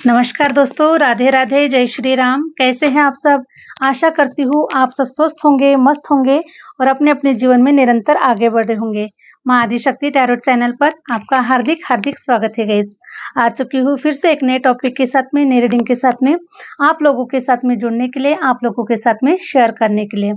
नमस्कार दोस्तों, राधे राधे, जय श्री राम। कैसे हैं आप सब? आशा करती हूँ आप सब स्वस्थ होंगे, मस्त होंगे और अपने अपने जीवन में निरंतर आगे बढ़ रहे होंगे। माँ आदिशक्ति टैरोट चैनल पर आपका हार्दिक हार्दिक स्वागत है गाइस। आ चुकी हूँ फिर से एक नए टॉपिक के साथ में, नई रीडिंग के साथ में, आप लोगों के साथ में जुड़ने के लिए, आप लोगों के साथ में शेयर करने के लिए।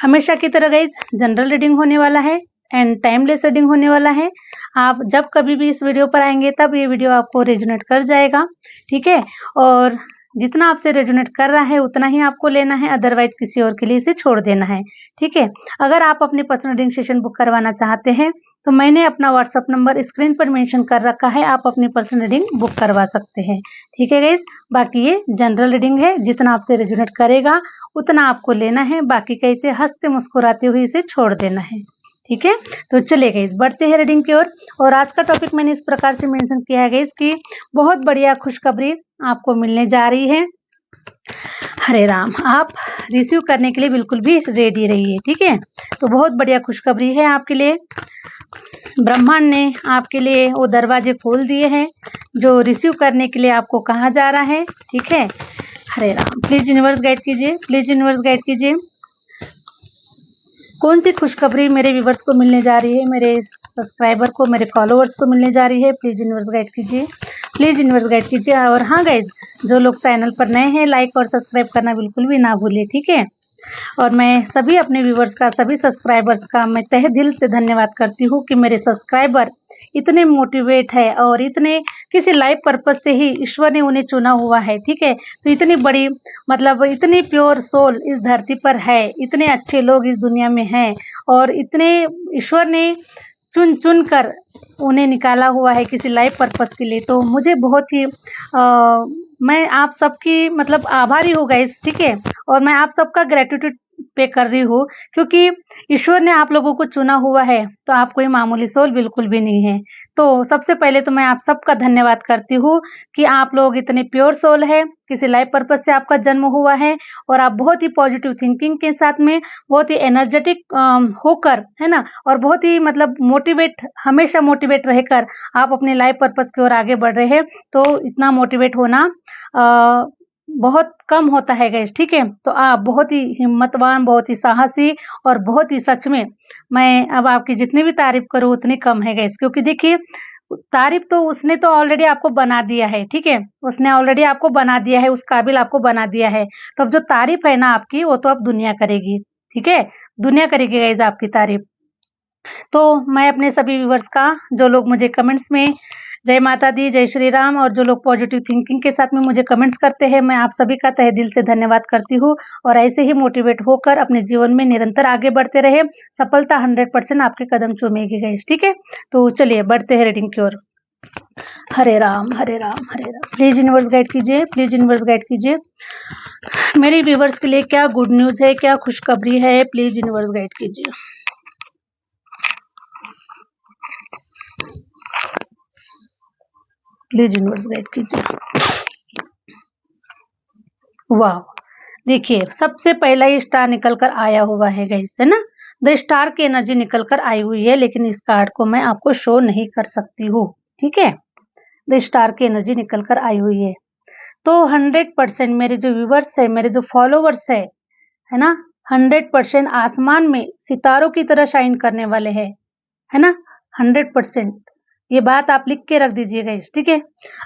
हमेशा की तरह गाइस जनरल रीडिंग होने वाला है एंड टाइमलेस रीडिंग होने वाला है। आप जब कभी भी इस वीडियो पर आएंगे तब ये वीडियो आपको रेजोनेट कर जाएगा, ठीक है। और जितना आपसे रेजोनेट कर रहा है उतना ही आपको लेना है, अदरवाइज किसी और के लिए इसे छोड़ देना है, ठीक है। अगर आप अपनी पर्सनल रीडिंग सेशन बुक करवाना चाहते हैं तो मैंने अपना व्हाट्सअप नंबर स्क्रीन पर मेंशन कर रखा है, आप अपनी पर्सनल रीडिंग बुक करवा सकते हैं, ठीक है गाइस। बाकी ये जनरल रीडिंग है, जितना आपसे रेजोनेट करेगा उतना आपको लेना है, बाकी कैसे हंसते मुस्कुराते हुए इसे छोड़ देना है, ठीक है। तो चलिए गाइस बढ़ते हैं रीडिंग की ओर। और आज का टॉपिक मैंने इस प्रकार से मेंशन किया है गाइस कि बहुत बढ़िया खुशखबरी आपको मिलने जा रही है। हरे राम, आप रिसीव करने के लिए बिल्कुल भी रेडी रहिए, ठीक है। तो बहुत बढ़िया खुशखबरी है आपके लिए। ब्रह्मांड ने आपके लिए वो दरवाजे खोल दिए हैं जो रिसीव करने के लिए आपको कहा जा रहा है, ठीक है। हरे राम, प्लीज यूनिवर्स गाइड कीजिए, प्लीज यूनिवर्स गाइड कीजिए। कौन सी खुशखबरी मेरे व्यूवर्स को मिलने जा रही है, मेरे सब्सक्राइबर को, मेरे फॉलोअर्स को मिलने जा रही है? प्लीज यूनिवर्स गाइड कीजिए, प्लीज यूनिवर्स गाइड कीजिए। और हाँ गाइज, जो लोग चैनल पर नए हैं लाइक और सब्सक्राइब करना बिल्कुल भी ना भूलिए, ठीक है। और मैं सभी अपने व्यूवर्स का, सभी सब्सक्राइबर्स का मैं तहे दिल से धन्यवाद करती हूँ कि मेरे सब्सक्राइबर इतने मोटिवेट है और इतने किसी लाइफ पर्पज से ही ईश्वर ने उन्हें चुना हुआ है, ठीक है। तो इतनी बड़ी मतलब इतनी प्योर सोल इस धरती पर है, इतने अच्छे लोग इस दुनिया में हैं और इतने ईश्वर ने चुन चुन कर उन्हें निकाला हुआ है किसी लाइफ पर्पज के लिए। तो मुझे बहुत ही मैं आप सबकी मतलब आभारी हूँ गाइस, ठीक है। और मैं आप सबका ग्रेटिट्यूड पे कर रही हूँ क्योंकि ईश्वर ने आप लोगों को चुना हुआ है, तो आप कोई मामूली सोल बिल्कुल भी नहीं है। तो सबसे पहले तो मैं आप सबका धन्यवाद करती हूँ कि आप लोग इतने प्योर सोल है, किसी लाइफ पर्पज से आपका जन्म हुआ है और आप बहुत ही पॉजिटिव थिंकिंग के साथ में, बहुत ही एनर्जेटिक होकर, है ना, और बहुत ही मतलब मोटिवेट, हमेशा मोटिवेट रहकर आप अपने लाइफ पर्पज की ओर आगे बढ़ रहे हैं। तो इतना मोटिवेट होना बहुत कम होता है गाइस, ठीक है। तो आप बहुत ही हिम्मतवान, बहुत ही साहसी और बहुत ही सच में, मैं अब आपकी जितनी भी तारीफ करूँ उतनी कम है गाइस, क्योंकि देखिए तारीफ तो उसने तो ऑलरेडी आपको बना दिया है, ठीक है। उसने ऑलरेडी आपको बना दिया है, उस काबिल आपको बना दिया है। तो अब जो तारीफ है ना आपकी, वो तो अब दुनिया करेगी, ठीक है। दुनिया करेगी गाइस आपकी तारीफ। तो मैं अपने सभी व्यूवर्स का, जो लोग मुझे कमेंट्स में जय माता दी, जय श्री राम, और जो लोग पॉजिटिव थिंकिंग के साथ में मुझे कमेंट्स करते हैं, मैं आप सभी का तहे दिल से धन्यवाद करती हूँ। और ऐसे ही मोटिवेट होकर अपने जीवन में निरंतर आगे बढ़ते रहे, सफलता 100% आपके कदम चूमेगी गाइस, ठीक है। तो चलिए बढ़ते हैं रीडिंग की ओर। हरे राम, हरे राम, हरे राम। प्लीज यूनिवर्स गाइड कीजिए, प्लीज यूनिवर्स गाइड कीजिए। मेरे व्यूवर्स के लिए क्या गुड न्यूज है, क्या खुशखबरी है, प्लीज यूनिवर्स गाइड कीजिए। प्लीज यूनिवर्स गाइड कीजिए। वाह, देखिए सबसे पहला ही स्टार निकल कर आया हुआ है गाइस, है ना। द स्टार की एनर्जी निकल कर आई हुई है, लेकिन इस कार्ड को मैं आपको शो नहीं कर सकती हूँ, ठीक है। द स्टार की एनर्जी निकल कर आई हुई है। तो 100% मेरे जो व्यूवर्स है, मेरे जो फॉलोवर्स है ना, 100% आसमान में सितारों की तरह शाइन करने वाले हैं, है ना। 100% ये बात आप लिख के रख दीजिएगा इस, ठीक है।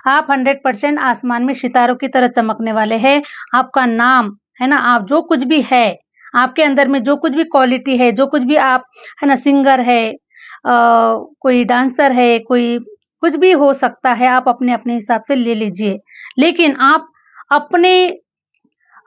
आप 100% आसमान में सितारों की तरह चमकने वाले हैं। आपका नाम, है ना, आप जो कुछ भी है, आपके अंदर में जो कुछ भी क्वालिटी है, जो कुछ भी आप, है ना, सिंगर है, कोई डांसर है, कोई कुछ भी हो सकता है, आप अपने अपने हिसाब से ले लीजिए। लेकिन आप अपने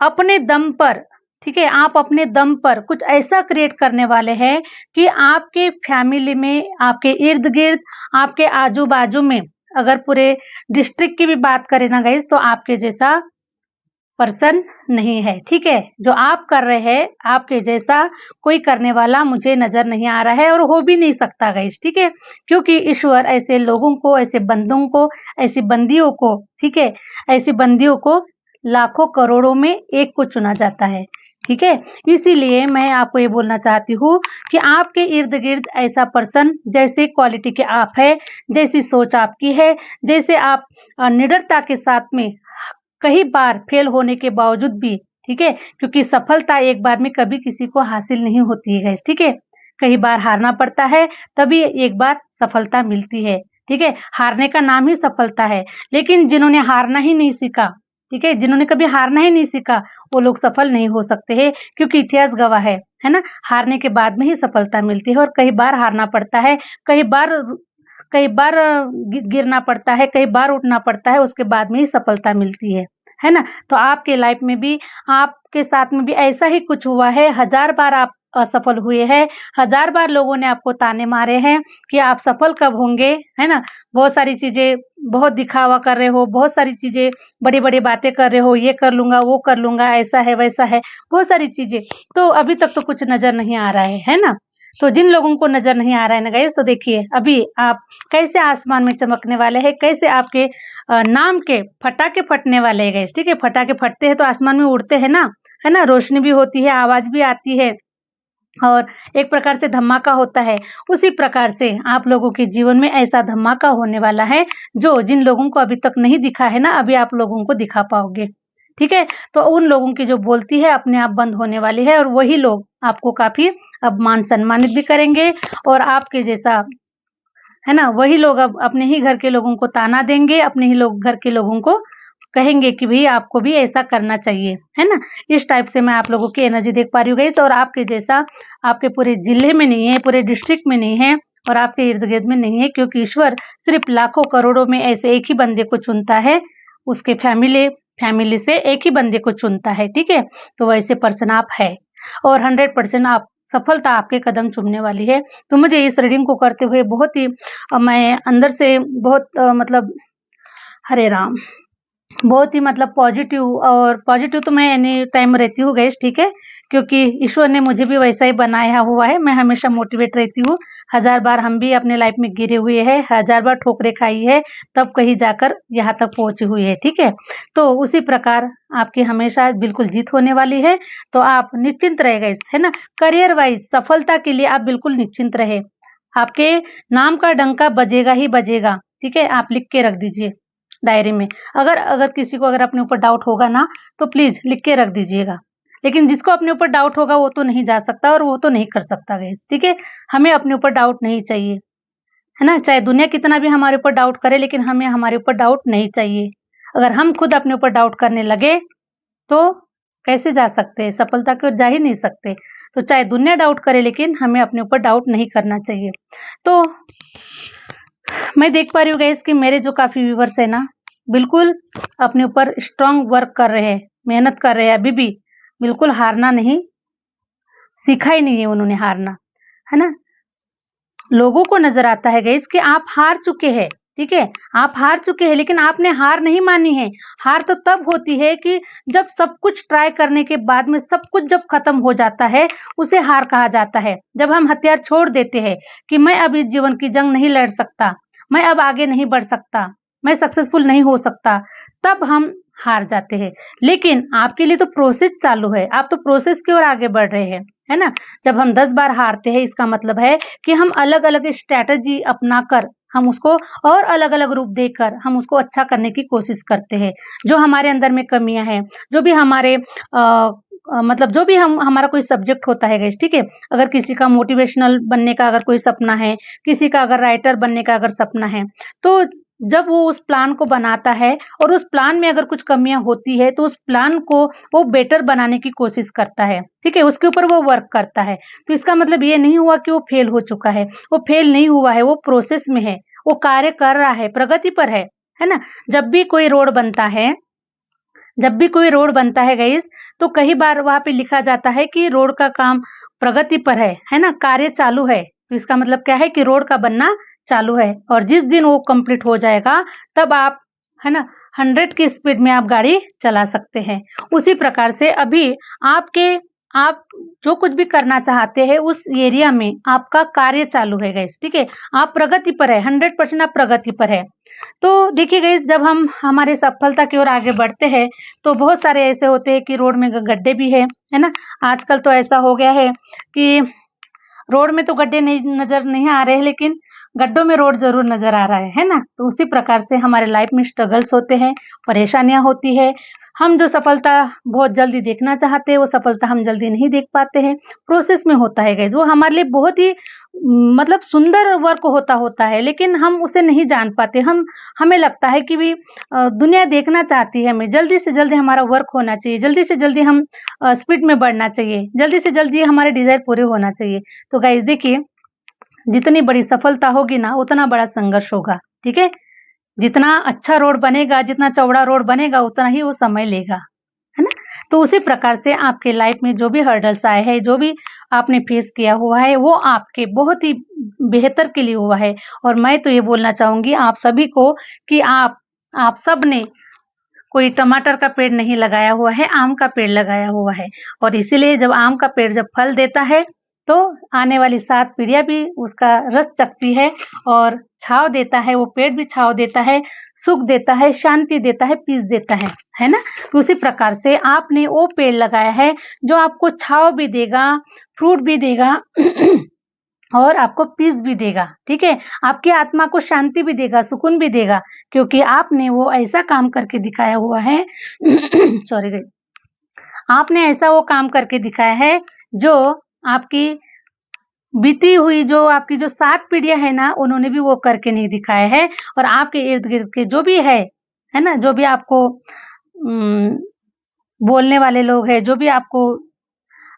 अपने दम पर, ठीक है, आप अपने दम पर कुछ ऐसा क्रिएट करने वाले हैं कि आपके फैमिली में, आपके इर्द गिर्द, आपके आजू बाजू में, अगर पूरे डिस्ट्रिक्ट की भी बात करें ना गाइस, तो आपके जैसा पर्सन नहीं है, ठीक है। जो आप कर रहे हैं, आपके जैसा कोई करने वाला मुझे नजर नहीं आ रहा है और हो भी नहीं सकता गाइस, ठीक है। क्योंकि ईश्वर ऐसे लोगों को, ऐसे बंदों को, ऐसी बंदियों को, ठीक है, ऐसी बंदियों को लाखों करोड़ों में एक को चुना जाता है, ठीक है। इसीलिए मैं आपको ये बोलना चाहती हूँ कि आपके इर्द गिर्द ऐसा पर्सन, जैसे क्वालिटी के आप है, जैसी सोच आपकी है, जैसे आप निडरता के साथ में कई बार फेल होने के बावजूद भी, ठीक है, क्योंकि सफलता एक बार में कभी किसी को हासिल नहीं होती है, ठीक है, कई बार हारना पड़ता है, तभी एक बार सफलता मिलती है, ठीक है। हारने का नाम ही सफलता है, लेकिन जिन्होंने हारना ही नहीं सीखा, ठीक है, जिन्होंने कभी हारना ही नहीं सीखा, वो लोग सफल नहीं हो सकते हैं, क्योंकि इतिहास गवाह है ना, हारने के बाद में ही सफलता मिलती है, और कई बार हारना पड़ता है, कई बार गिरना पड़ता है, कई बार उठना पड़ता है, उसके बाद में ही सफलता मिलती है ना। तो आपके लाइफ में भी, आपके साथ में भी ऐसा ही कुछ हुआ है, 1000 बार आप असफल हुए हैं, 1000 बार लोगों ने आपको ताने मारे हैं कि आप सफल कब होंगे, है ना। बहुत सारी चीजें, बहुत दिखावा कर रहे हो, बहुत सारी चीजें, बड़ी-बड़ी बातें कर रहे हो, ये कर लूंगा, वो कर लूंगा, ऐसा है, वैसा है, बहुत सारी चीजें, तो अभी तक तो कुछ नजर नहीं आ रहा है ना। तो जिन लोगों को नजर नहीं आ रहा है ना गाइस, तो देखिए अभी आप कैसे आसमान में चमकने वाले हैं, कैसे आपके नाम के फटाके फटने वाले हैं गाइस, ठीक है। फटाके फटते हैं तो आसमान में उड़ते हैं ना, है ना, रोशनी भी होती है, आवाज भी आती है, और एक प्रकार से धमाका होता है। उसी प्रकार से आप लोगों के जीवन में ऐसा धमाका होने वाला है, जो जिन लोगों को अभी तक नहीं दिखा है ना, अभी आप लोगों को दिखा पाओगे, ठीक है। तो उन लोगों की जो बोलती है अपने आप बंद होने वाली है, और वही लोग आपको काफी अब मान सम्मानित भी करेंगे, और आपके जैसा, है ना, वही लोग अब अपने ही घर के लोगों को ताना देंगे, अपने ही लोग घर के लोगों को कहेंगे कि भई आपको भी ऐसा करना चाहिए, है ना। इस टाइप से मैं आप लोगों की एनर्जी देख पा रही हूँ गाइस, और आपके जैसा आपके पूरे जिले में नहीं है, पूरे डिस्ट्रिक्ट में नहीं है, और आपके इर्द-गिर्द में नहीं है, क्योंकि ईश्वर सिर्फ लाखों करोड़ों में ऐसे एक ही बंदे को चुनता है, उसके फैमिली से एक ही बंदे को चुनता है, ठीक है। तो वैसे पर्सन आप है, और 100% आप सफलता आपके कदम चूमने वाली है। तो मुझे इस रीडिंग को करते हुए बहुत ही मैं अंदर से बहुत मतलब, हरे राम, बहुत ही मतलब पॉजिटिव, और पॉजिटिव तो मैं एनी टाइम रहती हूँ गाइस, ठीक है, क्योंकि ईश्वर ने मुझे भी वैसा ही बनाया हुआ है, मैं हमेशा मोटिवेट रहती हूँ। 1000 बार हम भी अपने लाइफ में गिरे हुए हैं, 1000 बार ठोकरें खाई है, तब कहीं जाकर यहाँ तक पहुंची हुई है, ठीक है। तो उसी प्रकार आपकी हमेशा बिल्कुल जीत होने वाली है, तो आप निश्चिंत रहे गाइस, है ना। करियर वाइज सफलता के लिए आप बिल्कुल निश्चिंत रहे, आपके नाम का डंका बजेगा ही बजेगा, ठीक है। आप लिख के रख दीजिए डायरी में, अगर किसी को अगर अपने ऊपर डाउट होगा ना, तो प्लीज लिख के रख दीजिएगा। लेकिन जिसको अपने ऊपर डाउट होगा वो तो नहीं जा सकता, और वो तो नहीं कर सकता गाइस, ठीक है। हमें अपने ऊपर डाउट नहीं चाहिए, है ना, चाहे दुनिया कितना भी हमारे ऊपर डाउट करे, लेकिन हमें हमारे ऊपर डाउट नहीं चाहिए। अगर हम खुद अपने ऊपर डाउट करने लगे, तो कैसे जा सकते हैं, सफलता की ओर जा ही नहीं सकते। तो चाहे दुनिया डाउट करे, लेकिन हमें अपने ऊपर डाउट नहीं करना चाहिए। तो मैं देख पा रही हूँ गाइस कि मेरे जो काफी व्यूवर्स है ना, बिल्कुल अपने ऊपर स्ट्रांग वर्क कर रहे हैं, मेहनत कर रहे हैं, अभी भी बिल्कुल हारना नहीं, सीखा ही नहीं है उन्होंने हारना, है ना। लोगों को नजर आता है गाइस कि आप हार चुके हैं, ठीक है, आप हार चुके हैं, लेकिन आपने हार नहीं मानी है। हार तो तब होती है कि जब सब कुछ ट्राई करने के बाद में सब कुछ जब खत्म हो जाता है, उसे हार कहा जाता है। जब हम हथियार छोड़ देते हैं कि मैं अब इस जीवन की जंग नहीं लड़ सकता, मैं अब आगे नहीं बढ़ सकता, मैं सक्सेसफुल नहीं हो सकता, तब हम हार जाते हैं। लेकिन आपके लिए तो प्रोसेस चालू है, आप तो प्रोसेस की ओर आगे बढ़ रहे हैं, है ना। जब हम 10 बार हारते हैं, इसका मतलब है कि हम अलग-अलग स्ट्रैटेजी अपनाकर, हम उसको और अलग-अलग रूप देकर हम उसको अच्छा करने की कोशिश करते हैं। जो हमारे अंदर में कमियां हैं, जो भी हमारे मतलब जो भी हम हमारा कोई सब्जेक्ट होता है गाइस, ठीक है। अगर किसी का मोटिवेशनल बनने का अगर कोई सपना है, किसी का अगर राइटर बनने का अगर सपना है, तो जब वो उस प्लान को बनाता है, और उस प्लान में अगर कुछ कमियां होती है, तो उस प्लान को वो बेटर बनाने की कोशिश करता है, ठीक है, उसके ऊपर वो वर्क करता है। तो इसका मतलब ये नहीं हुआ कि वो फेल हो चुका है, वो फेल नहीं हुआ है, वो प्रोसेस में है, वो कार्य कर रहा है, प्रगति पर है ना। जब भी कोई रोड बनता है, जब भी कोई रोड बनता है गाइस, तो कई बार वहां पे लिखा जाता है कि रोड का काम प्रगति पर है ना, कार्य चालू है। तो इसका मतलब क्या है कि रोड का बनना चालू है, और जिस दिन वो कंप्लीट हो जाएगा, तब आप, है ना, 100 की स्पीड में आप गाड़ी चला सकते हैं। उसी प्रकार से अभी आपके आप जो कुछ भी करना चाहते हैं उस एरिया में आपका कार्य चालू है गाइस, ठीक है। आप प्रगति पर है, 100% आप प्रगति पर है। तो देखिए गाइस, जब हम हमारे सफलता की ओर आगे बढ़ते हैं तो बहुत सारे ऐसे होते हैं कि रोड में गड्ढे भी है ना। आजकल तो ऐसा हो गया है कि रोड में तो गड्ढे नहीं नजर नहीं आ रहे हैं, लेकिन गड्ढों में रोड जरूर नजर आ रहा है ना। तो उसी प्रकार से हमारे लाइफ में स्ट्रगल्स होते हैं, परेशानियां होती है। हम जो सफलता बहुत जल्दी देखना चाहते हैं वो सफलता हम जल्दी नहीं देख पाते हैं, प्रोसेस में होता है गाइस। वो हमारे लिए बहुत ही मतलब सुंदर वर्क होता है, लेकिन हम उसे नहीं जान पाते। हमें लगता है कि भी दुनिया देखना चाहती है, हमें जल्दी से जल्दी हमारा वर्क होना चाहिए, जल्दी से जल्दी हम स्पीड में बढ़ना चाहिए, जल्दी से जल्दी हमारे डिजायर पूरे होना चाहिए। तो गाइस देखिए, जितनी बड़ी सफलता होगी ना उतना बड़ा संघर्ष होगा, ठीक है। जितना अच्छा रोड बनेगा, जितना चौड़ा रोड बनेगा, उतना ही वो समय लेगा, है ना। तो उसी प्रकार से आपके लाइफ में जो भी हर्डल्स आए हैं, जो भी आपने फेस किया हुआ है, वो आपके बहुत ही बेहतर के लिए हुआ है। और मैं तो ये बोलना चाहूंगी आप सभी को कि आप सब ने कोई टमाटर का पेड़ नहीं लगाया हुआ है, आम का पेड़ लगाया हुआ है। और इसीलिए जब आम का पेड़ जब फल देता है तो आने वाली 7 पीढ़ियां भी उसका रस चखती है, और छाव देता है, वो पेड़ भी छाव देता है, सुख देता है, शांति देता है, पीस देता है ना। तो उसी प्रकार से आपने वो पेड़ लगाया है जो आपको छाव भी देगा, फ्रूट भी देगा और आपको पीस भी देगा, ठीक है। आपकी आत्मा को शांति भी देगा, सुकून भी देगा, क्योंकि आपने वो ऐसा काम करके दिखाया हुआ है सॉरी गाइस, आपने ऐसा वो काम करके दिखाया है जो आपकी बीती हुई जो आपकी जो 7 पीढ़ियां है ना, उन्होंने भी वो करके नहीं दिखाया है। और आपके इर्द गिर्द के जो भी है ना, जो भी आपको बोलने वाले लोग हैं, जो भी आपको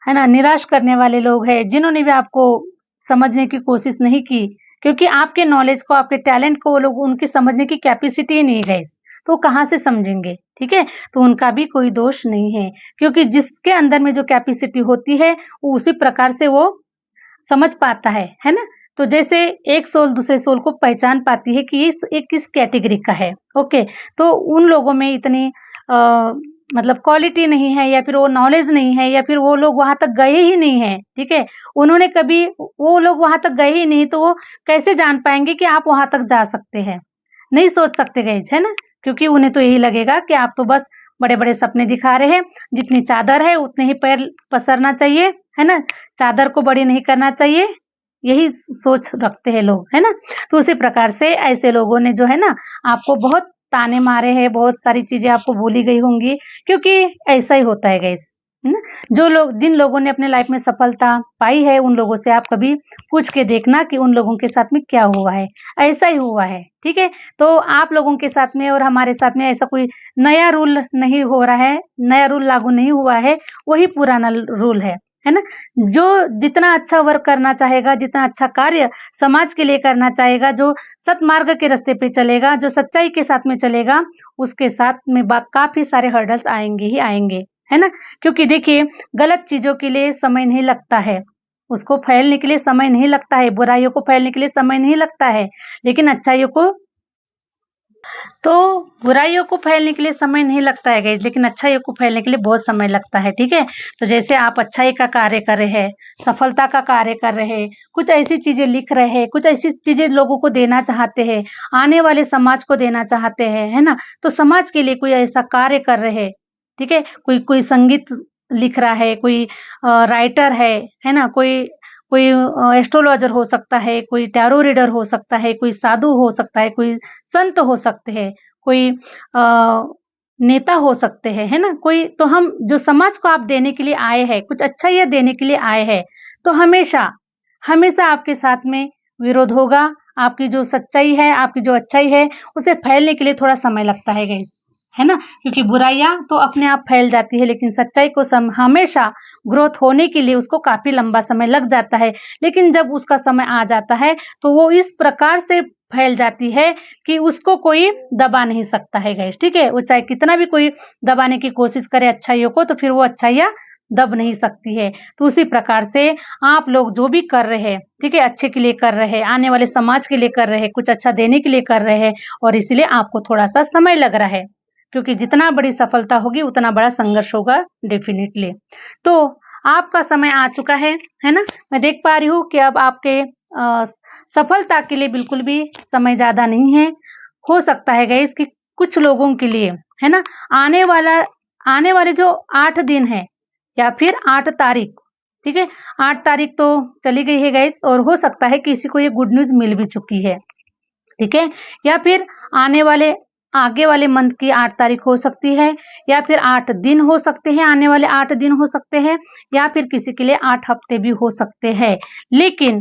है ना निराश करने वाले लोग हैं, जिन्होंने भी आपको समझने की कोशिश नहीं की, क्योंकि आपके नॉलेज को, आपके टैलेंट को वो लोग, उनकी समझने की कैपेसिटी ही नहीं है, तो कहाँ से समझेंगे, ठीक है। तो उनका भी कोई दोष नहीं है, क्योंकि जिसके अंदर में जो कैपेसिटी होती है वो उसी प्रकार से वो समझ पाता है ना। तो जैसे एक सोल दूसरे सोल को पहचान पाती है कि ये किस कैटेगरी का है, ओके। तो उन लोगों में इतनी मतलब क्वालिटी नहीं है, या फिर वो नॉलेज नहीं है, या फिर वो लोग वहां तक गए ही नहीं है, ठीक है। उन्होंने कभी, वो लोग वहां तक गए ही नहीं, तो वो कैसे जान पाएंगे कि आप वहां तक जा सकते हैं। नहीं सोच सकते गए, है ना, क्योंकि उन्हें तो यही लगेगा कि आप तो बस बड़े बड़े सपने दिखा रहे हैं, जितनी चादर है उतने ही पैर पसरना चाहिए, है ना, चादर को बड़ी नहीं करना चाहिए, यही सोच रखते हैं लोग, है ना। तो उसी प्रकार से ऐसे लोगों ने जो है ना आपको बहुत ताने मारे हैं, बहुत सारी चीजें आपको बोली गई होंगी, क्योंकि ऐसा ही होता है गाइस, है ना। जो लोग, जिन लोगों ने अपने लाइफ में सफलता पाई है, उन लोगों से आप कभी पूछ के देखना कि उन लोगों के साथ में क्या हुआ है। ऐसा ही हुआ है, ठीक है। तो आप लोगों के साथ में और हमारे साथ में ऐसा कोई नया रूल नहीं हो रहा है, नया रूल लागू नहीं हुआ है, वही पुराना रूल है ना। जो जितना अच्छा वर्क करना चाहेगा, जितना अच्छा कार्य समाज के लिए करना चाहेगा, जो सतमार्ग के रास्ते पे चलेगा, जो सच्चाई के साथ में चलेगा, उसके साथ में काफी सारे हर्डल्स आएंगे ही आएंगे, है ना। क्योंकि देखिए, गलत चीजों के लिए समय नहीं लगता है, उसको फैलने के लिए समय नहीं लगता है, बुराइयों को फैलने के लिए समय नहीं लगता है, लेकिन अच्छाइयों को, तो बुराइयों को फैलने के लिए समय नहीं लगता है गाइस, लेकिन अच्छाइयों को फैलने के लिए बहुत समय लगता है, ठीक है। तो जैसे आप अच्छाई का कार्य कर रहे हैं, सफलता का कार्य कर रहे हैं, कुछ ऐसी चीजें लिख रहे हैं, कुछ ऐसी चीजें लोगों को देना चाहते हैं, आने वाले समाज को देना चाहते हैं, है ना। तो समाज के लिए कोई ऐसा कार्य कर रहे हैं, ठीक है। कोई कोई संगीत लिख रहा है, कोई राइटर है ना, कोई कोई एस्ट्रोलॉजर हो सकता है, कोई टैरो रीडर हो सकता है, कोई साधु हो सकता है, कोई संत हो सकते हैं, कोई नेता हो सकते हैं, है ना। कोई, तो हम जो समाज को आप देने के लिए आए हैं, कुछ अच्छा ये देने के लिए आए हैं, तो हमेशा हमेशा आपके साथ में विरोध होगा। आपकी जो सच्चाई है, आपकी जो अच्छाई है, उसे फैलने के लिए थोड़ा समय लगता है गाइस, है ना। क्योंकि बुराइयां तो अपने आप फैल जाती है, लेकिन सच्चाई को हमेशा ग्रोथ होने के लिए उसको काफी लंबा समय लग जाता है। लेकिन जब उसका समय आ जाता है तो वो इस प्रकार से फैल जाती है कि उसको कोई दबा नहीं सकता है गाइस, ठीक है। वो चाहे कितना भी कोई दबाने की कोशिश करे अच्छाइयों को, तो फिर वो अच्छाइयां दब नहीं सकती है। तो उसी प्रकार से आप लोग जो भी कर रहे हैं, ठीक है, अच्छे के लिए कर रहे हैं, आने वाले समाज के लिए कर रहे हैं, कुछ अच्छा देने के लिए कर रहे हैं, और इसलिए आपको थोड़ा सा समय लग रहा है, क्योंकि जितना बड़ी सफलता होगी उतना बड़ा संघर्ष होगा डेफिनेटली। तो आपका समय आ चुका है ना। मैं देख पा रही हूँ कि अब आपके सफलता के लिए बिल्कुल भी समय ज्यादा नहीं है। हो सकता है गाइस कि कुछ लोगों के लिए, है ना, आने वाले जो 8 दिन है या फिर 8 तारीख, ठीक है, 8 तारीख तो चली गई है गाइस, और हो सकता है किसी को ये गुड न्यूज मिल भी चुकी है, ठीक है, या फिर आगे वाले मंथ की 8 तारीख हो सकती है, या फिर 8 दिन हो सकते हैं, आने वाले 8 दिन हो सकते हैं, या फिर किसी के लिए 8 हफ्ते भी हो सकते हैं। लेकिन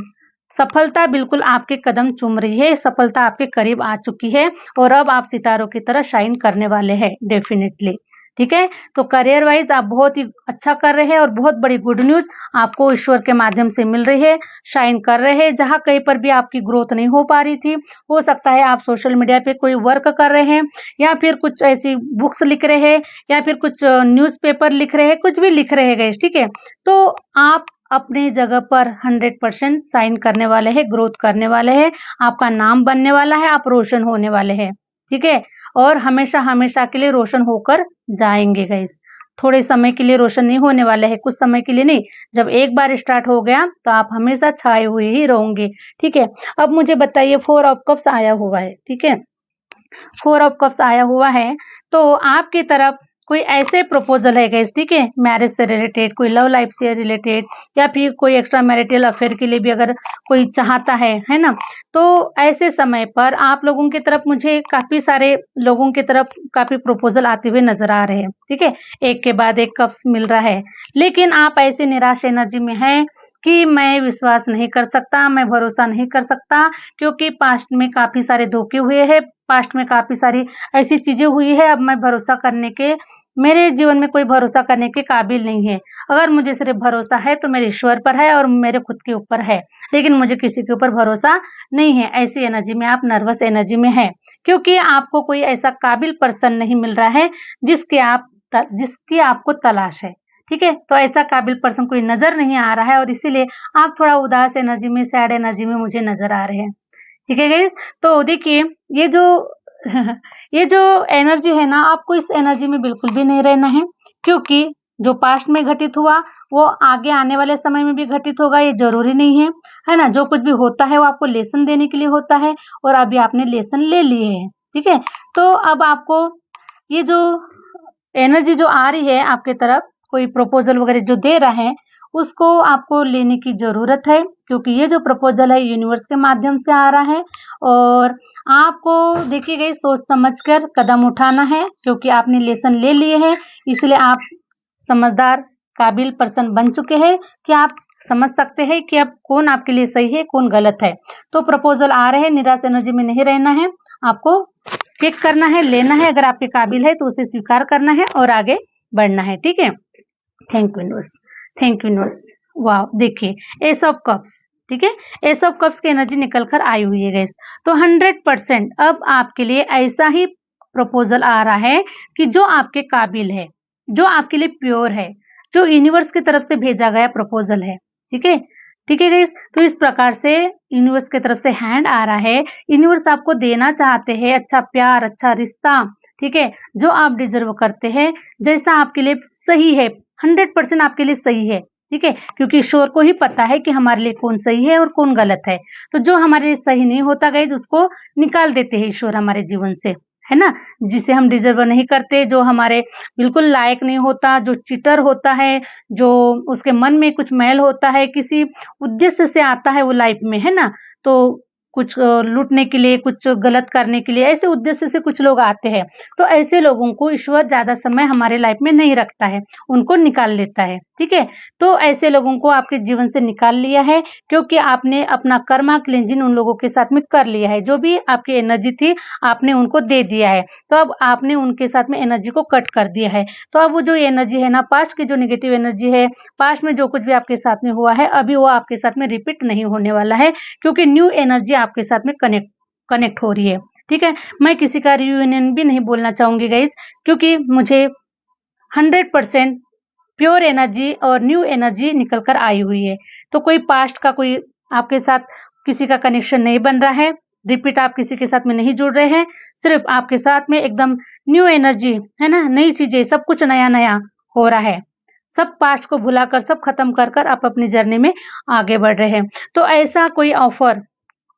सफलता बिल्कुल आपके कदम चूम रही है, सफलता आपके करीब आ चुकी है, और अब आप सितारों की तरह शाइन करने वाले हैं डेफिनेटली, ठीक है। तो करियर वाइज आप बहुत ही अच्छा कर रहे हैं, और बहुत बड़ी गुड न्यूज आपको ईश्वर के माध्यम से मिल रही है। शाइन कर रहे हैं, जहां कहीं पर भी आपकी ग्रोथ नहीं हो पा रही थी, हो सकता है आप सोशल मीडिया पे कोई वर्क कर रहे हैं, या फिर कुछ ऐसी बुक्स लिख रहे हैं, या फिर कुछ न्यूज़पेपर लिख रहे हैं, कुछ भी लिख रहे हैं, ठीक है। तो आप अपने जगह पर 100% साइन करने वाले हैं, ग्रोथ करने वाले हैं, आपका नाम बनने वाला है, आप रोशन होने वाले हैं, ठीक है, और हमेशा हमेशा के लिए रोशन होकर जाएंगे गाइस। थोड़े समय के लिए रोशन नहीं होने वाले हैं, कुछ समय के लिए नहीं, जब एक बार स्टार्ट हो गया तो आप हमेशा छाए हुए ही रहोगे, ठीक है। अब मुझे बताइए 4 ऑफ कप्स आया हुआ है, ठीक है, 4 ऑफ कप्स आया हुआ है, तो आपकी तरफ कोई ऐसे प्रपोजल है गाइस, ठीक है, मैरिज से रिलेटेड, कोई लव लाइफ से रिलेटेड, या फिर कोई एक्स्ट्रा मैरिटल अफेयर के लिए भी अगर कोई चाहता है ना, तो ऐसे समय पर आप लोगों की तरफ मुझे काफी सारे लोगों की तरफ काफी प्रपोजल आते हुए नजर आ रहे हैं, ठीक है, एक के बाद एक कप्स मिल रहा है, लेकिन आप ऐसे निराश एनर्जी में हैं कि मैं विश्वास नहीं कर सकता, मैं भरोसा नहीं कर सकता, क्योंकि पास्ट में काफी सारे धोखे हुए हैं, पास्ट में काफी सारी ऐसी चीजें हुई है, अब मैं भरोसा करने के, मेरे जीवन में कोई भरोसा करने के काबिल नहीं है। अगर मुझे सिर्फ भरोसा है तो मेरे ईश्वर पर है और मेरे खुद के ऊपर है, लेकिन मुझे किसी के ऊपर भरोसा नहीं है। ऐसी एनर्जी में आप नर्वस एनर्जी में है, क्योंकि आपको कोई ऐसा काबिल पर्सन नहीं मिल रहा है जिसकी आपको तलाश है, ठीक है। तो ऐसा काबिल पर्सन कोई नजर नहीं आ रहा है, और इसीलिए आप थोड़ा उदास एनर्जी में, सैड एनर्जी में मुझे नजर आ रहे हैं, ठीक है गाइस। तो देखिए ये जो ये जो एनर्जी है ना, आपको इस एनर्जी में बिल्कुल भी नहीं रहना है, क्योंकि जो पास्ट में घटित हुआ वो आगे आने वाले समय में भी घटित होगा, ये जरूरी नहीं है ना। जो कुछ भी होता है वो आपको लेसन देने के लिए होता है, और अभी आपने लेसन ले लिए हैं, ठीक है। तो अब आपको ये जो एनर्जी जो आ रही है आपके तरफ, कोई प्रपोजल वगैरह जो दे रहा है, उसको आपको लेने की जरूरत है, क्योंकि ये जो प्रपोजल है यूनिवर्स के माध्यम से आ रहा है, और आपको देखिए गई सोच समझकर कदम उठाना है, क्योंकि आपने लेसन ले लिए हैं, इसलिए आप समझदार काबिल पर्सन बन चुके हैं कि आप समझ सकते हैं कि अब कौन आपके लिए सही है, कौन गलत है। तो प्रपोजल आ रहे हैं, निराश एनर्जी में नहीं रहना है, आपको चेक करना है, लेना है, अगर आपके काबिल है तो उसे स्वीकार करना है और आगे बढ़ना है, ठीक है। Thank you universe, thank you universe. वाह, देखिए एस ऑफ कप्स, ठीक है, एस ऑफ कप्स की एनर्जी निकल कर आई हुई है गाइस। तो 100% अब आपके लिए ऐसा ही प्रपोजल आ रहा है कि जो आपके काबिल है, जो आपके लिए प्योर है, जो यूनिवर्स की तरफ से भेजा गया प्रपोजल है, ठीक है, ठीक है गाइस। तो इस प्रकार से यूनिवर्स की तरफ से हैंड आ रहा है, यूनिवर्स आपको देना चाहते हैं अच्छा प्यार, अच्छा रिश्ता, ठीक है, जो आप डिजर्व करते हैं, जैसा आपके लिए सही है, 100% आपके लिए सही है, ठीक है, क्योंकि ईश्वर को ही पता है कि हमारे लिए कौन सही है और कौन गलत है। तो जो हमारे लिए सही नहीं होता गाइस, उसको निकाल देते हैं ईश्वर हमारे जीवन से, है ना, जिसे हम डिजर्व नहीं करते, जो हमारे बिल्कुल लायक नहीं होता, जो चीटर होता है, जो उसके मन में कुछ मैल होता है, किसी उद्देश्य से आता है वो लाइफ में, है ना, तो कुछ लूटने के लिए, कुछ गलत करने के लिए, ऐसे उद्देश्य से कुछ लोग आते हैं। तो ऐसे लोगों को ईश्वर ज्यादा समय हमारे लाइफ में नहीं रखता है, उनको निकाल लेता है, ठीक है। तो ऐसे लोगों को आपके जीवन से निकाल लिया है, क्योंकि आपने अपना कर्मा क्लींजिंग उन लोगों के साथ में कर लिया है, जो भी आपकी एनर्जी थी आपने उनको दे दिया है, तो अब आपने उनके साथ में एनर्जी को कट कर दिया है। तो अब वो जो एनर्जी है ना, पास्ट की जो नेगेटिव एनर्जी है, पास्ट में जो कुछ भी आपके साथ में हुआ है, अभी वो आपके साथ में रिपीट नहीं होने वाला है, क्योंकि न्यू एनर्जी आपके साथ में कनेक्ट हो रही है, ठीक है। मैं किसी का रियूनियन भी नहीं बोलना चाहूंगी गाइस, क्योंकि मुझे 100% प्योर एनर्जी और न्यू एनर्जी निकल कर आई हुई है। तो कोई पास्ट का कोई आपके साथ किसी का कनेक्शन नहीं बन रहा है, रिपीट आप किसी के साथ में नहीं जुड़ रहे हैं, सिर्फ आपके साथ में एकदम न्यू एनर्जी है ना, नई चीजें, सब कुछ नया नया हो रहा है, सब पास्ट को भुलाकर, सब खत्म कर कर आप अपनी जर्नी में आगे बढ़ रहे हैं। तो ऐसा कोई ऑफर,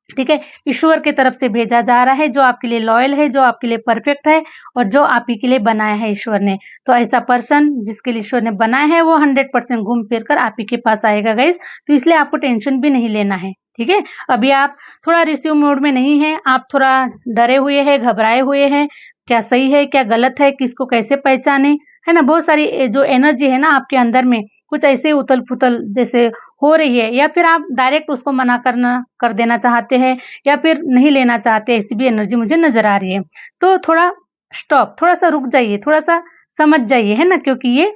ठीक है, ईश्वर की तरफ से भेजा जा रहा है, जो आपके लिए लॉयल है, जो आपके लिए परफेक्ट है और जो आप ही के लिए बनाया है ईश्वर ने। तो ऐसा पर्सन जिसके लिए ईश्वर ने बनाया है वो 100% घूम फिर कर आप ही के पास आएगा गाइस। तो इसलिए आपको टेंशन भी नहीं लेना है, ठीक है। अभी आप थोड़ा रिसीव मोड में नहीं है, आप थोड़ा डरे हुए हैं, घबराए हुए हैं, क्या सही है क्या गलत है, किसको कैसे पहचाने, है ना। बहुत सारी जो एनर्जी है ना आपके अंदर में, कुछ ऐसे उथल पुथल जैसे हो रही है, या फिर आप डायरेक्ट उसको मना कर देना चाहते हैं, या फिर नहीं लेना चाहते, ऐसी भी एनर्जी मुझे नजर आ रही है। तो थोड़ा स्टॉप, थोड़ा सा रुक जाइए, थोड़ा सा समझ जाइए, है ना, क्योंकि ये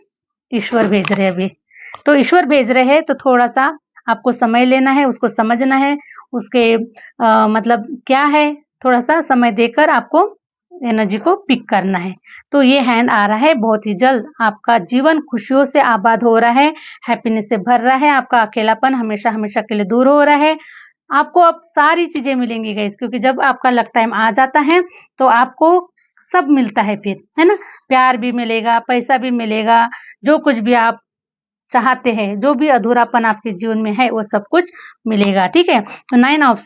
ईश्वर भेज रहे हैं अभी। तो ईश्वर भेज रहे हैं तो थोड़ा सा आपको समय लेना है, उसको समझना है, उसके मतलब क्या है, थोड़ा सा समय देकर आपको एनर्जी को पिक करना है। तो ये हैंड आ रहा है, बहुत ही जल्द आपका जीवन खुशियों से आबाद हो रहा है, हैप्पीनेस से भर रहा है, आपका अकेलापन हमेशा हमेशा के लिए दूर हो रहा है। आपको अब सारी चीजें मिलेंगी गाइस, क्योंकि जब आपका लक टाइम आ जाता है तो आपको सब मिलता है फिर, है ना। प्यार भी मिलेगा, पैसा भी मिलेगा, जो कुछ भी आप चाहते हैं, जो भी अधूरापन आपके जीवन में है वो सब कुछ मिलेगा, ठीक है। तो 9 ऑफ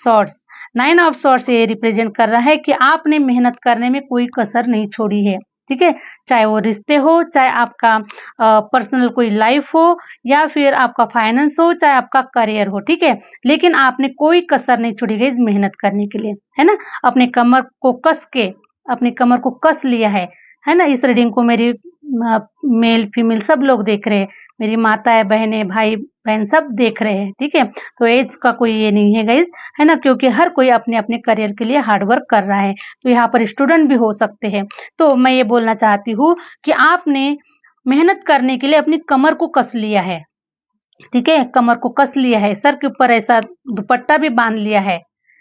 सॉर्ट्स ये रिप्रेजेंट कर रहा है कि आपने मेहनत करने में कोई कसर नहीं छोड़ी है, ठीक है। चाहे वो रिश्ते हो, चाहे आपका पर्सनल कोई लाइफ हो, या फिर आपका फाइनेंस हो, चाहे आपका करियर हो, ठीक है। लेकिन आपने कोई कसर नहीं छोड़ी है इस मेहनत करने के लिए, है ना। अपने कमर को कस के, अपनी कमर को कस लिया है ना। इस रीडिंग को मेरी मेल फीमेल सब लोग देख रहे हैं, मेरी माताएं बहनें भाई बहन सब देख रहे हैं, ठीक है। तो एज का कोई ये नहीं है गाइस, है ना, क्योंकि हर कोई अपने अपने करियर के लिए हार्ड वर्क कर रहा है। तो यहाँ पर स्टूडेंट भी हो सकते हैं। तो मैं ये बोलना चाहती हूँ कि आपने मेहनत करने के लिए अपनी कमर को कस लिया है, ठीक है, कमर को कस लिया है, सर के ऊपर ऐसा दुपट्टा भी बांध लिया है,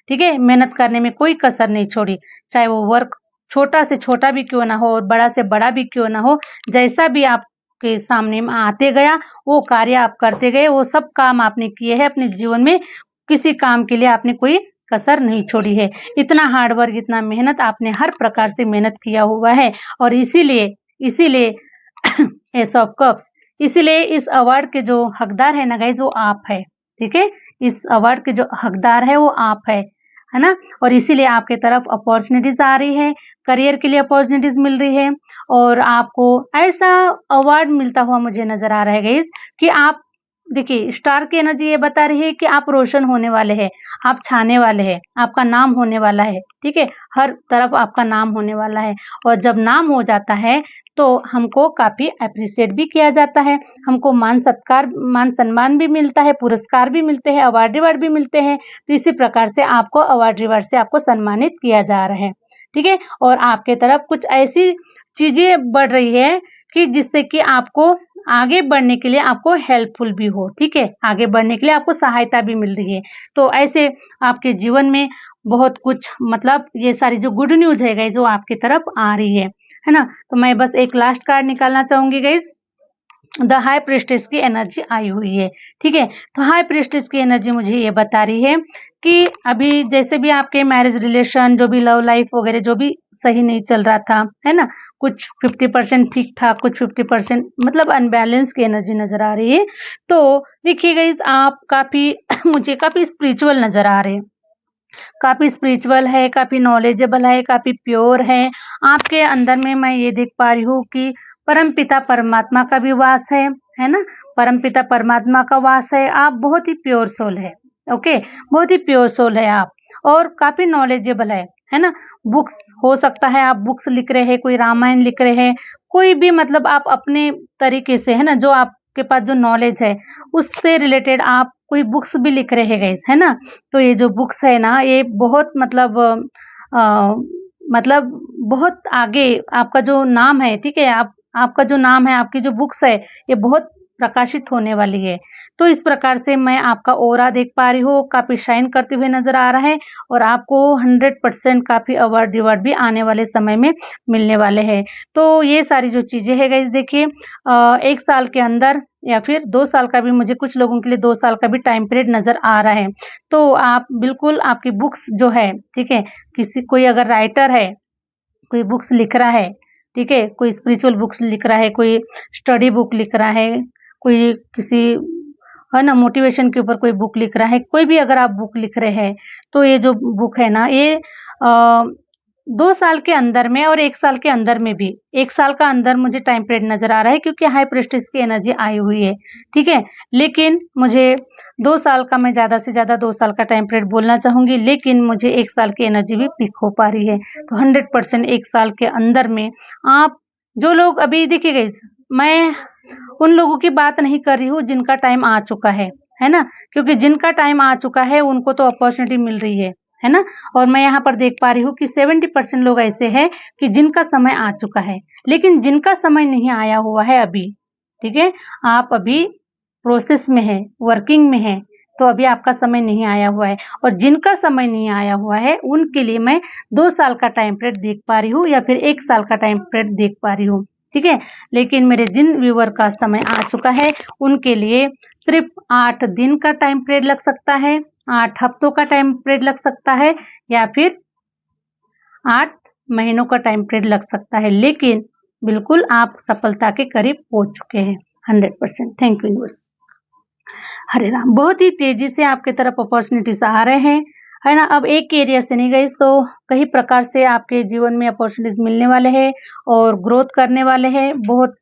ठीक है। मेहनत करने में कोई कसर नहीं छोड़ी, चाहे वो वर्क छोटा से छोटा भी क्यों ना हो और बड़ा से बड़ा भी क्यों ना हो, जैसा भी आपके सामने में आते गया वो कार्य आप करते गए, वो सब काम आपने किए हैं अपने जीवन में, किसी काम के लिए आपने कोई कसर नहीं छोड़ी है। इतना हार्डवर्क, इतना मेहनत आपने हर प्रकार से मेहनत किया हुआ है, और इसीलिए इसीलिए एस ऑफ कप्स, इसीलिए इस अवार्ड के जो हकदार है ना गाइस वो आप है, ठीक है। इस अवार्ड के जो हकदार है वो आप है ना। और इसीलिए आपके तरफ अपॉर्चुनिटीज आ रही है, करियर के लिए अपॉर्चुनिटीज मिल रही है, और आपको ऐसा अवार्ड मिलता हुआ मुझे नजर आ रहा है गाइस कि आप देखिए, स्टार की एनर्जी ये बता रही है कि आप रोशन होने वाले हैं, आप छाने वाले हैं, आपका नाम होने वाला है, ठीक है। हर तरफ आपका नाम होने वाला है, और जब नाम हो जाता है तो हमको काफी अप्रिशिएट भी किया जाता है, हमको मान सत्कार, मान सम्मान भी मिलता है, पुरस्कार भी मिलते हैं, अवार्ड रिवार्ड भी मिलते हैं। तो इसी प्रकार से आपको अवार्ड रिवार्ड से आपको सम्मानित किया जा रहा है, ठीक है। और आपके तरफ कुछ ऐसी चीजें बढ़ रही है कि जिससे कि आपको आगे बढ़ने के लिए आपको हेल्पफुल भी हो, ठीक है, आगे बढ़ने के लिए आपको सहायता भी मिल रही है। तो ऐसे आपके जीवन में बहुत कुछ, मतलब ये सारी जो गुड न्यूज है गाइज वो आपकी तरफ आ रही है ना। तो मैं बस एक लास्ट कार्ड निकालना चाहूंगी गाइज। द हाई प्रिस्टेस की एनर्जी आई हुई है, ठीक है। तो हाई प्रिस्टेस की एनर्जी मुझे ये बता रही है कि अभी जैसे भी आपके मैरिज रिलेशन, जो भी लव लाइफ वगैरह जो भी सही नहीं चल रहा था, है ना, कुछ 50% ठीक था, कुछ 50% मतलब अनबैलेंस की एनर्जी नजर आ रही है। तो देखिए गाइस, आप काफी मुझे काफी स्पिरिचुअल नजर आ रहे हैं, काफी स्पिरिचुअल है, काफी नॉलेजेबल है, काफी प्योर है। आपके अंदर में मैं ये देख पा रही हूँ कि परमपिता परमात्मा का भी वास है ना, परमपिता परमात्मा का वास है। आप बहुत ही प्योर सोल है, ओके, बहुत ही प्योर सोल है आप, और काफी नॉलेजेबल है ना। बुक्स हो सकता है आप बुक्स लिख रहे हैं, कोई रामायण लिख रहे हैं, कोई भी, मतलब आप अपने तरीके से, है ना, जो आपके पास जो नॉलेज है उससे रिलेटेड आप कोई बुक्स भी लिख रहे हैं गाइस, है ना। तो ये जो बुक्स है ना, ये बहुत अ, मतलब बहुत आगे आपका जो नाम है, ठीक है, आपका जो नाम है, आपकी जो बुक्स है, ये बहुत प्रकाशित होने वाली है। तो इस प्रकार से मैं आपका ऑरा देख पा रही हूँ, काफी शाइन करते हुए नजर आ रहा है, और आपको 100% काफी अवार्ड रिवार्ड भी आने वाले समय में मिलने वाले हैं। तो ये सारी जो चीजें है गाइस, देखिए 1 साल के अंदर या फिर 2 साल का भी, मुझे कुछ लोगों के लिए 2 साल का भी टाइम पीरियड नजर आ रहा है। तो आप बिल्कुल, आपकी बुक्स जो है, ठीक है, कोई अगर राइटर है, कोई बुक्स लिख रहा है, ठीक है, कोई स्पिरिचुअल बुक्स लिख रहा है, कोई स्टडी बुक लिख रहा है, कोई किसी है ना मोटिवेशन के ऊपर कोई बुक लिख रहा है, कोई भी अगर आप बुक लिख रहे हैं तो ये जो बुक है ना ये 2 साल के अंदर में और 1 साल के अंदर में भी 1 साल का अंदर मुझे टाइम पीरियड नज़र आ रहा है क्योंकि हाई प्रेस्टीज की एनर्जी आई हुई है, ठीक है? लेकिन मुझे 2 साल का मैं ज़्यादा से ज़्यादा 2 साल का टाइम पीरियड बोलना चाहूँगी, लेकिन मुझे 1 साल की एनर्जी भी पिक हो पा रही है। तो 100% 1 साल के अंदर में आप जो लोग अभी देखिए गाइस, मैं उन लोगों की बात नहीं कर रही हूँ जिनका टाइम आ चुका है ना? क्योंकि जिनका टाइम आ चुका है उनको तो अपॉर्चुनिटी मिल रही है ना? और मैं यहाँ पर देख पा रही हूँ कि 70% लोग ऐसे हैं कि जिनका समय आ चुका है, लेकिन जिनका समय नहीं आया हुआ है अभी, ठीक है? आप अभी प्रोसेस में हैं, वर्किंग में हैं, तो अभी आपका समय नहीं आया हुआ है और जिनका समय नहीं आया हुआ है, उनके लिए मैं 2 साल का टाइम पीरियड देख पा रही हूँ या फिर 1 साल का टाइम पीरियड देख पा रही हूँ, ठीक है? लेकिन मेरे जिन व्यूअर का समय आ चुका है, उनके लिए सिर्फ 8 दिन का टाइम पीरियड लग सकता है, 8 हफ्तों का टाइम पीरियड लग सकता है या फिर 8 महीनों का टाइम पीरियड लग सकता है, लेकिन बिल्कुल आप सफलता के करीब पहुँच चुके हैं 100%। Thank you universe. Hare Ram. बहुत ही तेजी से आपके तरफ अपॉर्चुनिटीज आ रहे हैं, है ना? अब एक एरिया से नहीं गई तो कई प्रकार से आपके जीवन में अपॉर्चुनिटीज मिलने वाले हैं और ग्रोथ करने वाले हैं। बहुत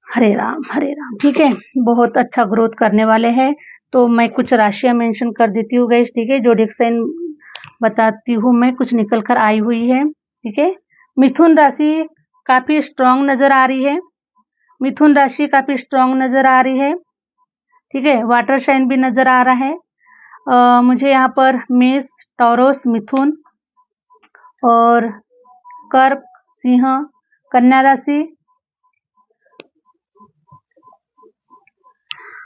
हरे राम, ठीक है? बहुत अच्छा ग्रोथ करने वाले हैं। तो मैं कुछ राशियां मेंशन कर देती हूँ गाइस, ठीक है? ज़ोडिएक साइन बताती हूँ मैं, कुछ निकल कर आई हुई है, ठीक है? मिथुन राशि काफी स्ट्रांग नजर आ रही है, मिथुन राशि काफी स्ट्रांग नजर आ रही है, ठीक है? वाटर साइन भी नजर आ रहा है। मुझे यहाँ पर मेष, टॉरस, मिथुन और कर्क, सिंह, कन्या राशि,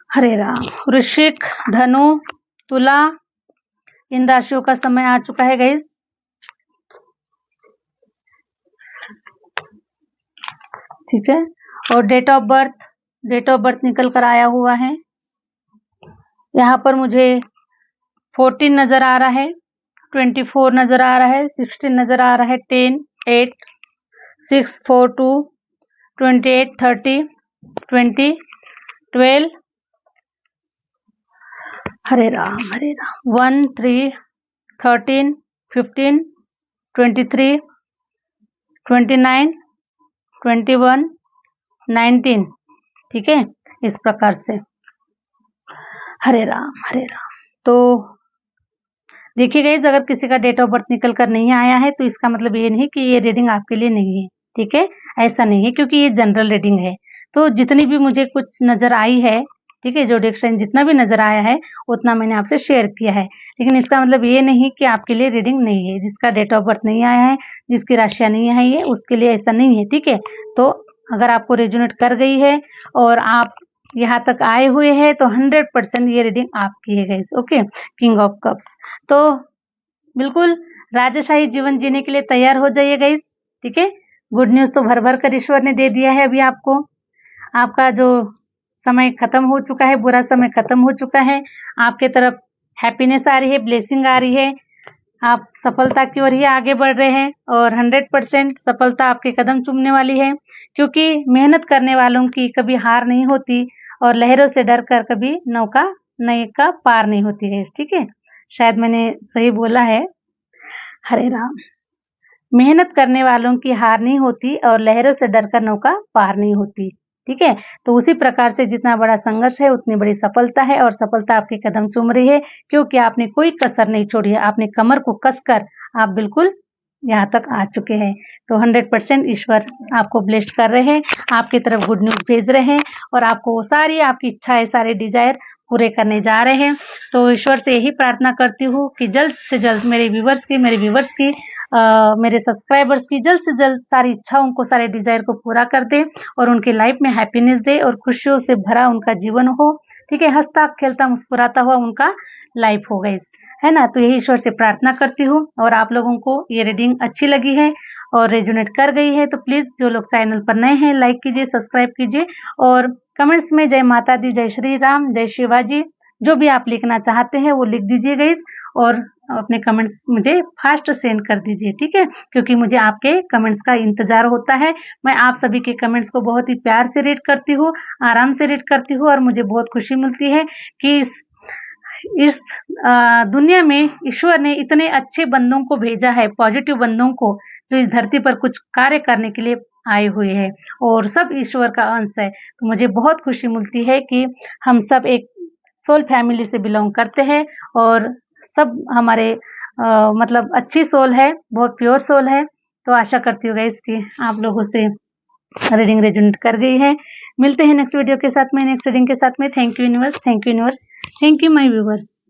हरे राम, वृश्चिक, धनु, तुला, इन राशियों का समय आ चुका है गाइस, ठीक है? और डेट ऑफ बर्थ निकल कर आया हुआ है। यहाँ पर मुझे 14 नजर आ रहा है, 24 नजर आ रहा है, 16 नजर आ रहा है, 10, 8, 6, 4, 2, 28, 30, 20, 12, हरे राम, 1, 3, 13, 15, 23, 29, 21, 19, ठीक है? इस प्रकार से हरे राम। तो देखिए गाइस, अगर किसी का डेट ऑफ बर्थ निकल कर नहीं आया है तो इसका मतलब ये नहीं कि ये रीडिंग आपके लिए नहीं है, ठीक है? ऐसा नहीं है, क्योंकि ये जनरल रीडिंग है। तो जितनी भी मुझे कुछ नजर आई है, ठीक है, ज़ोडिएक साइन जितना भी नजर आया है उतना मैंने आपसे शेयर किया है, लेकिन इसका मतलब ये नहीं कि आपके लिए रीडिंग नहीं है। जिसका डेट ऑफ बर्थ नहीं आया है, जिसकी राशियां नहीं आई है, उसके लिए ऐसा नहीं है, ठीक है? तो अगर आपको रेजोनेट कर गई है और आप यहाँ तक आए हुए हैं तो 100% ये रीडिंग आपकी है guys, okay? King of cups, तो बिल्कुल राजशाही जीवन जीने के लिए तैयार हो जाइए गाइस, ठीक है? गुड न्यूज तो भर भर कर ईश्वर ने दे दिया है अभी आपको। आपका जो समय खत्म हो चुका है, बुरा समय खत्म हो चुका है, आपके तरफ हैप्पीनेस आ रही है, ब्लेसिंग आ रही है, आप सफलता की ओर ही आगे बढ़ रहे हैं और 100% सफलता आपके कदम चूमने वाली है, क्योंकि मेहनत करने वालों की कभी हार नहीं होती और लहरों से डर कर कभी नौका पार नहीं होती है, ठीक है? शायद मैंने सही बोला है। हरे राम। मेहनत करने वालों की हार नहीं होती और लहरों से डरकर नौका पार नहीं होती, ठीक है? तो उसी प्रकार से जितना बड़ा संघर्ष है उतनी बड़ी सफलता है और सफलता आपके कदम चूम रही है, क्योंकि आपने कोई कसर नहीं छोड़ी है। आपने कमर को कसकर आप बिल्कुल यहाँ तक आ चुके हैं। तो 100% ईश्वर आपको ब्लेस्ड कर रहे हैं, आपकी तरफ गुड न्यूज भेज रहे हैं और आपको सारी आपकी इच्छाएं, सारे डिजायर पूरे करने जा रहे हैं। तो ईश्वर से यही प्रार्थना करती हूँ कि जल्द से जल्द मेरे व्यूवर्स की, मेरे सब्सक्राइबर्स की जल्द से जल्द सारी इच्छाओं को, सारे डिजायर को पूरा कर दे और उनके लाइफ में हैप्पीनेस दे और खुशियों से भरा उनका जीवन हो, ठीक है? हंसता खेलता मुस्कुराता हुआ उनका लाइफ हो गई, है ना? तो यही ईश्वर से प्रार्थना करती हूँ। और आप लोगों को ये रीडिंग अच्छी लगी है और रेजोनेट कर गई है तो प्लीज जो लोग चैनल पर नए हैं लाइक कीजिए, सब्सक्राइब कीजिए और कमेंट्स में जय माता दी, जय श्री राम, जय शिवाजी जो भी आप लिखना चाहते हैं वो लिख दीजिए गाइस। और अपने कमेंट्स मुझे फास्ट सेंड कर दीजिए, ठीक है, क्योंकि मुझे आपके कमेंट्स का इंतजार होता है। मैं आप सभी के कमेंट्स को बहुत ही प्यार से रीड करती हूँ, आराम से रीड करती हूँ और मुझे बहुत खुशी मिलती है कि इस दुनिया में ईश्वर ने इतने अच्छे बंदों को भेजा है, पॉजिटिव बंदों को, जो इस धरती पर कुछ कार्य करने के लिए आए हुए हैं और सब ईश्वर का अंश है। तो मुझे बहुत खुशी मिलती है कि हम सब एक सोल फैमिली से बिलोंग करते हैं और सब हमारे मतलब अच्छी सोल है, बहुत प्योर सोल है। तो आशा करती हूँ गाइस कि आप लोगों से रीडिंग रेजोनेट कर गई है। मिलते हैं नेक्स्ट वीडियो के साथ में, नेक्स्ट रीडिंग के साथ में। Thank you universe, thank you universe, thank you my viewers.